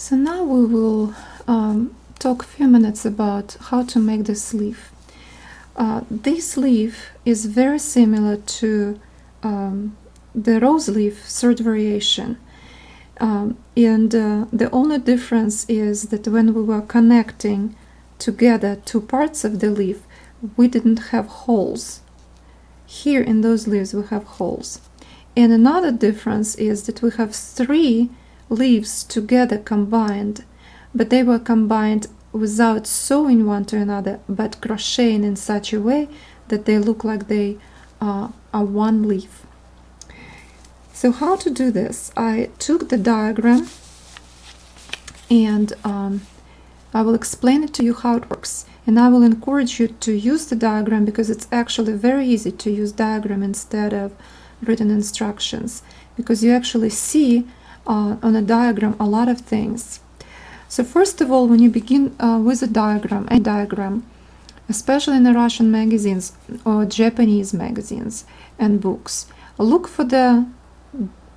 So now we will talk a few minutes about how to make this leaf. This leaf is very similar to the rose leaf third variation. The only difference is that when we were connecting together two parts of the leaf, we didn't have holes. Here in those leaves we have holes. And another difference is that we have three leaves together combined, but they were combined without sewing one to another, but crocheting in such a way that they look like they are one leaf. So how to do this? I took the diagram and I will explain it to you how it works. And I will encourage you to use the diagram because it's actually very easy to use diagram instead of written instructions, because you actually see on a diagram a lot of things. So first of all, when you begin with a diagram, especially in the Russian magazines or Japanese magazines and books, look for the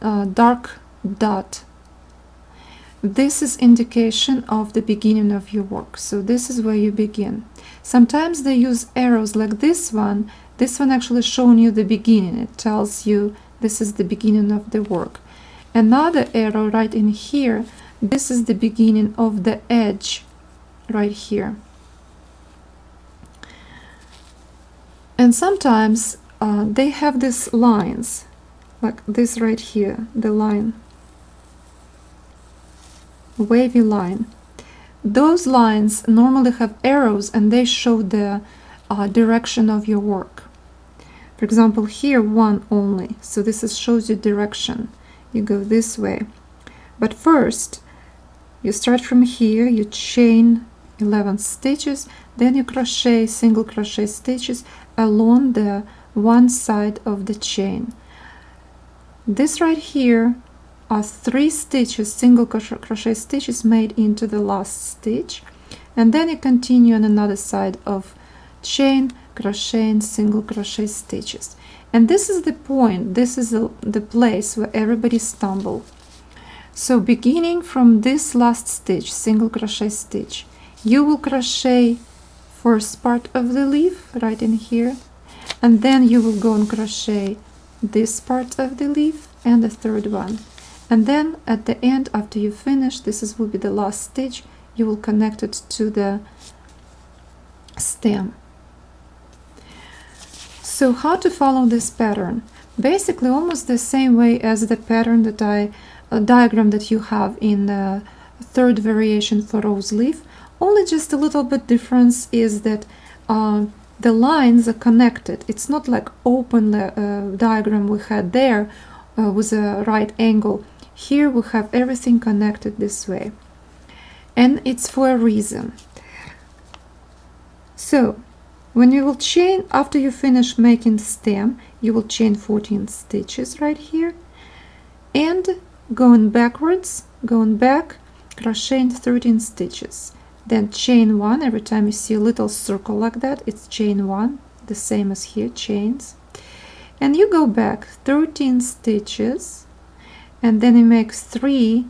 dark dot. This is indication of the beginning of your work. So this is where you begin. Sometimes they use arrows like this one. This one actually showing you the beginning. It tells you this is the beginning of the work. Another arrow right in here, this is the beginning of the edge right here. And sometimes they have these lines, like this right here, the line, wavy line. Those lines normally have arrows and they show the direction of your work. For example, here one only, so this shows you direction. You go this way. But first, you start from here, you chain 11 stitches, then you crochet single crochet stitches along the one side of the chain. This right here are 3 stitches, single crochet stitches made into the last stitch, and then you continue on another side of chain, crocheting single crochet stitches. And this is the point, this is the place where everybody stumble. So beginning from this last stitch, single crochet stitch, you will crochet first part of the leaf right in here, and then you will go and crochet this part of the leaf and the third one. And then at the end, after you finish, this will be the last stitch, you will connect it to the stem. So how to follow this pattern? Basically almost the same way as the pattern that diagram that you have in the third variation for rose leaf, only just a little bit difference is that the lines are connected. It's not like open diagram we had there with a right angle. Here we have everything connected this way, and it's for a reason. So when you will chain, after you finish making the stem, you will chain 14 stitches right here, and going backwards, going back, crocheting 13 stitches. Then chain 1. Every time you see a little circle like that, it's chain 1, the same as here, chains. And you go back 13 stitches, and then you make 3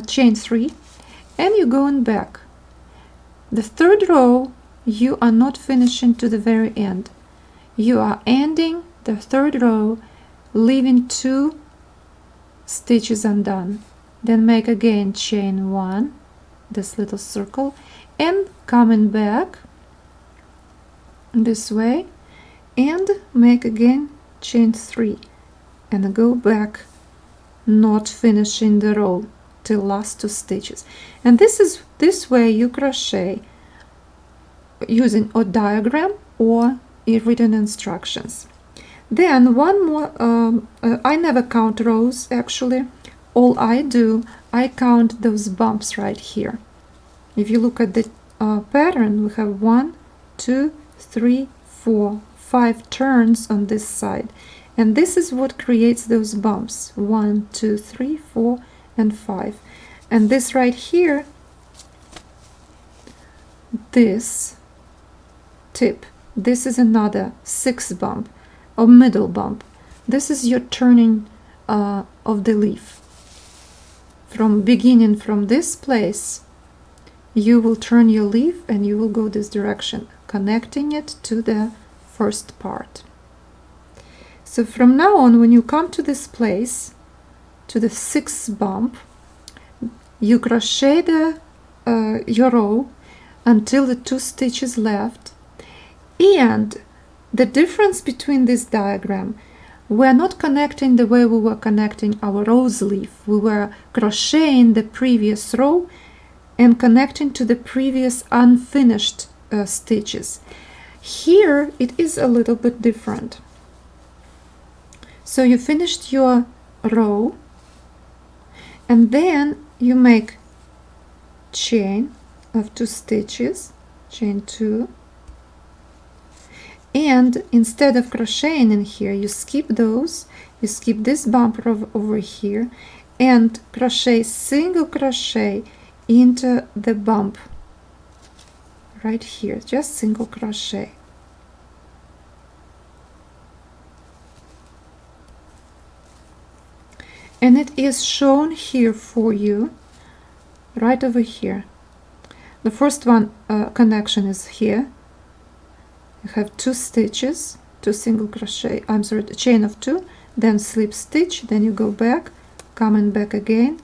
chain 3, and you're going back. The third row, you are not finishing to the very end. You are ending the third row, leaving 2 stitches undone. Then make again chain 1, this little circle, and coming back this way, and make again chain 3, and go back, not finishing the row till last 2 stitches. And this way you crochet using a diagram or written instructions. Then one more, I never count rows actually. All I do, I count those bumps right here. If you look at the pattern, we have 1, 2, 3, 4, 5 turns on this side. And this is what creates those bumps. 1, 2, 3, 4, and 5. And this right here, this tip, this is another 6th bump or middle bump. This is your turning of the leaf. from beginning from this place, you will turn your leaf and you will go this direction, connecting it to the first part. So from now on, when you come to this place, to the 6th bump, you crochet your row until the 2 stitches left. And the difference between this diagram, we're not connecting the way we were connecting our rose leaf. We were crocheting the previous row and connecting to the previous unfinished stitches. Here it is a little bit different. So you finished your row, and then you make chain of 2 stitches, chain 2, and instead of crocheting in here, you skip those, you skip this bump over here, and crochet single crochet into the bump right here, just single crochet. And it is shown here for you, right over here. The first one connection is here. You have 2 stitches, 2 single crochet, chain of 2, then slip stitch, then you go back, coming back again,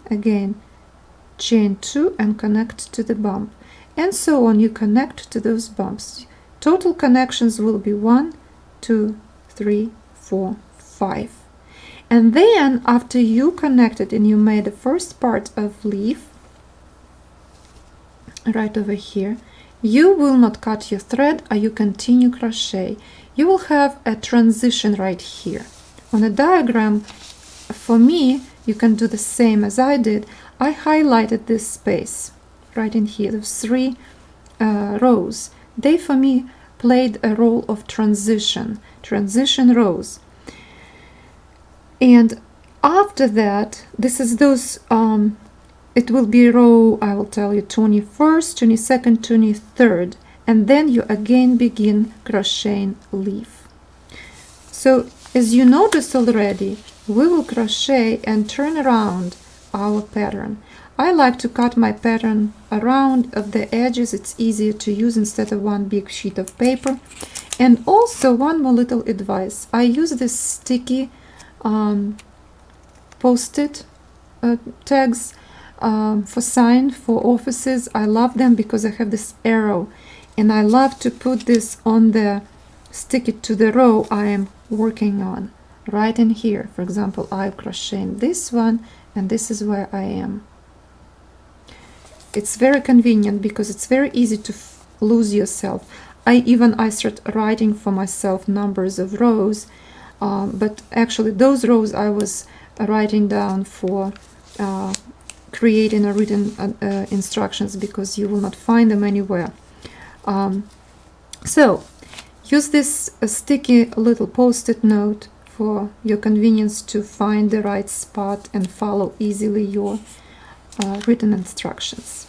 chain 2 and connect to the bump. And so on, you connect to those bumps. Total connections will be 1, 2, 3, 4, 5. And then after you connected and you made the first part of leaf, right over here, you will not cut your thread or you continue crochet. You will have a transition right here. On a diagram, for me, you can do the same as I did. I highlighted this space right in here, the 3 rows. They, for me, played a role of transition rows. And after that, this is those, it will be row, I will tell you, 21st, 22nd, 23rd, and then you again begin crocheting leaf. So as you noticed already, we will crochet and turn around our pattern. I like to cut my pattern around of the edges. It's easier to use instead of one big sheet of paper. And also one more little advice. I use this sticky post-it tags for sign for offices. I love them because I have this arrow, and I love to put this on the, stick it to the row I am working on right in here. For example, I crochet this one, and this is where I am. It's very convenient because it's very easy to lose yourself. I start writing for myself numbers of rows, but actually those rows I was writing down for creating a written instructions, because you will not find them anywhere. So use this sticky little post-it note for your convenience to find the right spot and follow easily your written instructions.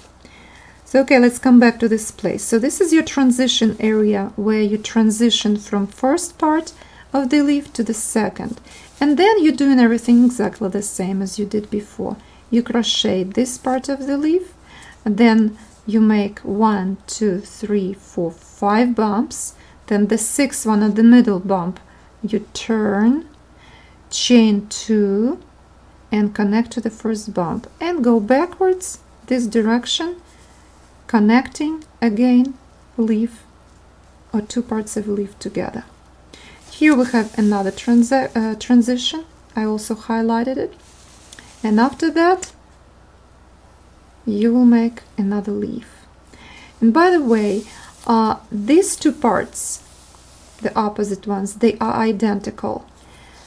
So okay, let's come back to this place. So this is your transition area where you transition from first part of the leaf to the second, and then you're doing everything exactly the same as you did before. You crochet this part of the leaf, and then you make 1, 2, 3, 4, 5 bumps. Then the 6th one at the middle bump, you turn, chain 2, and connect to the first bump, and go backwards this direction, connecting again leaf or 2 parts of leaf together. Here we have another transition. I also highlighted it. And after that, you will make another leaf. And by the way, these 2 parts, the opposite ones, they are identical.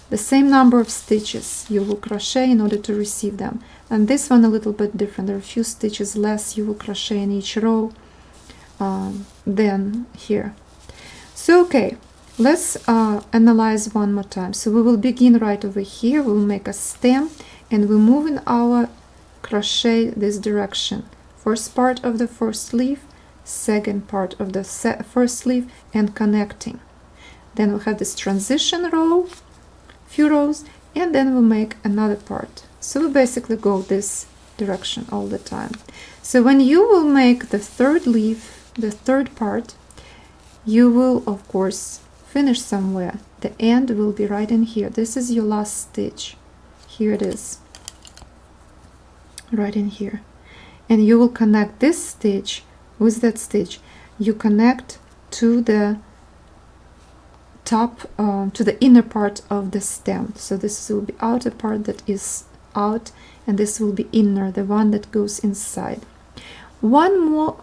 The same number of stitches you will crochet in order to receive them. And this one a little bit different. There are a few stitches less you will crochet in each row than here. So okay, let's analyze one more time. So we will begin right over here. We'll make a stem, and we move in our crochet this direction. First part of the first leaf, second part of the first leaf, and connecting. Then we have this transition row, few rows, and then we'll make another part. So we basically go this direction all the time. So when you will make the third leaf, the third part, you will of course finish somewhere. The end will be right in here. This is your last stitch. Here it is, right in here. And you will connect this stitch with that stitch. You connect to the top, to the inner part of the stem. So this will be outer part that is out, and this will be inner, the one that goes inside. One more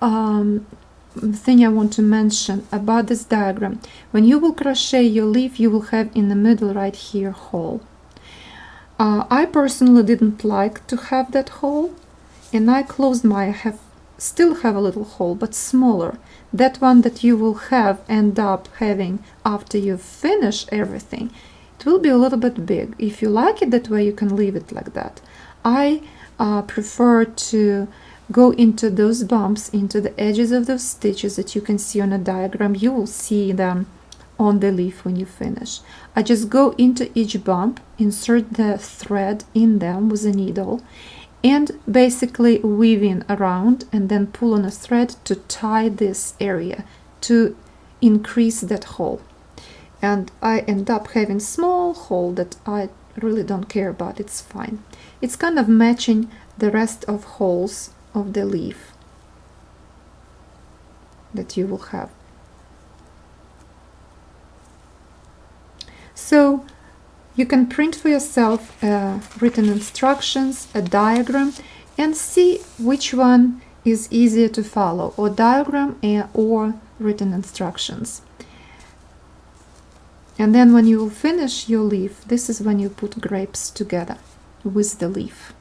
thing I want to mention about this diagram. When you will crochet your leaf, you will have in the middle right here hole. I personally didn't like to have that hole, and I closed my, still have a little hole, but smaller. That one that you will end up having after you finish everything, it will be a little bit big. If you like it that way, you can leave it like that. I prefer to go into those bumps, into the edges of those stitches that you can see on a diagram. You will see them on the leaf when you finish. I just go into each bump, insert the thread in them with a needle, and basically weaving around, and then pull on a thread to tie this area to increase that hole. And I end up having small hole that I really don't care about. It's fine. It's kind of matching the rest of holes of the leaf that you will have. So you can print for yourself written instructions, a diagram, and see which one is easier to follow, or diagram or written instructions. And then when you will finish your leaf, this is when you put grapes together with the leaf.